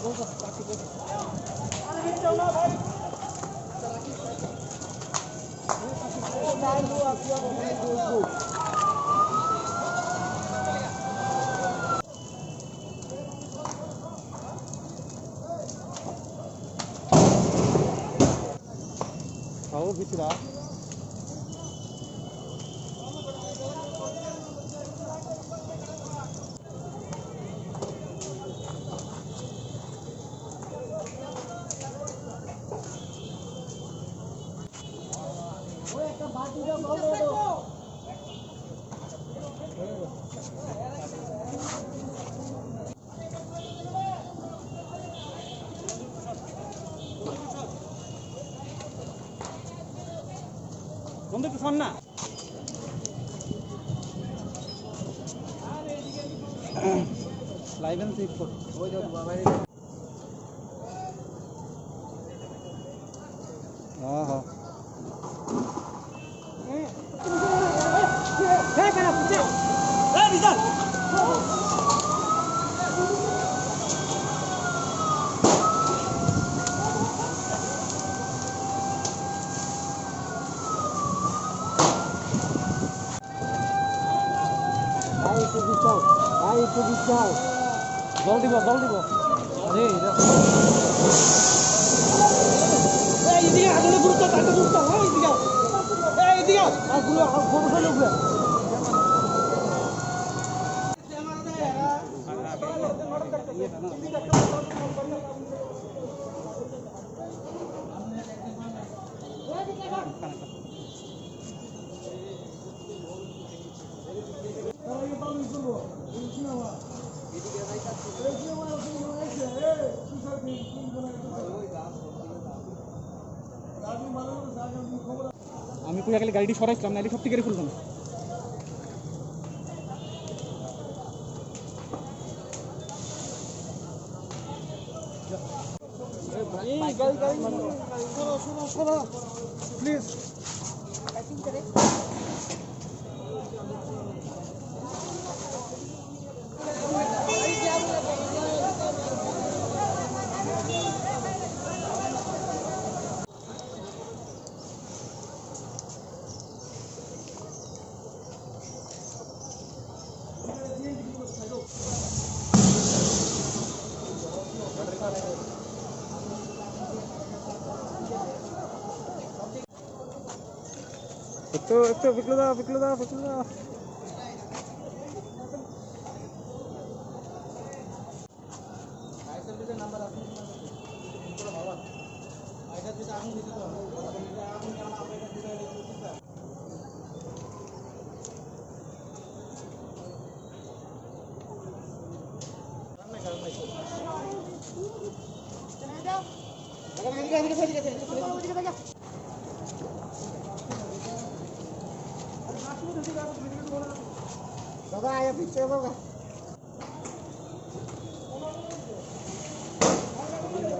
Tahu gitu lah. বন্ধু একটু শোন না লাইভ এন্ড সেভ কর ওই যাও বাবা হ্যাঁ হ্যাঁ এই কেন পুজো এই বিশাল itu bisa jol দিব আরে এই দিকে আগুনে গুরুত্ব কাটতে গুরুত্ব এই দিকে আর গুলো খবর হলো উপরে আমি পুরো গেলে গাড়িটি সরাইছিলাম নাইলে সব থেকে খুলতাম প্লিজ একটু বিক্লো দাও दादा आया पीछे होगा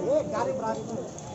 ये गाड़ी ब्रांच में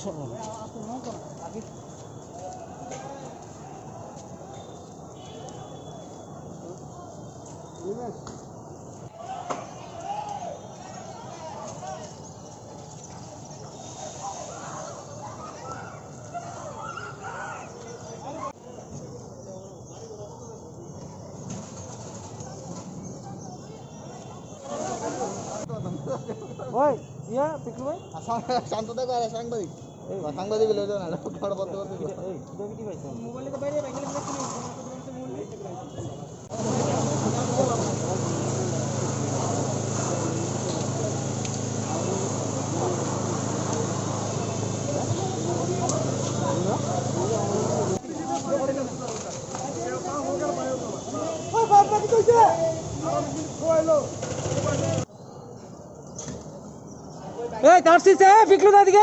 सुन ले Woi, iya, pikir woi. Asal santai kok ada saling balik. সাংবাদিক মোবাইলে তো বাইরে তারসিস বিক্লু দা দিকে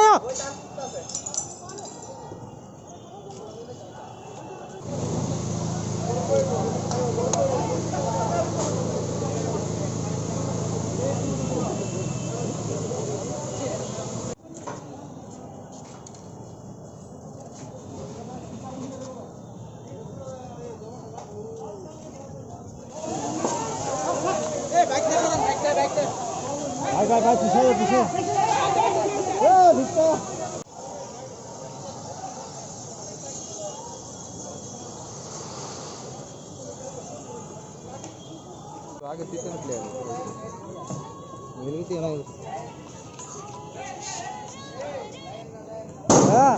আয় ভাই পিছিয়ে পিছিয়ে आगे पीछे निकले मिल गई थी ना हां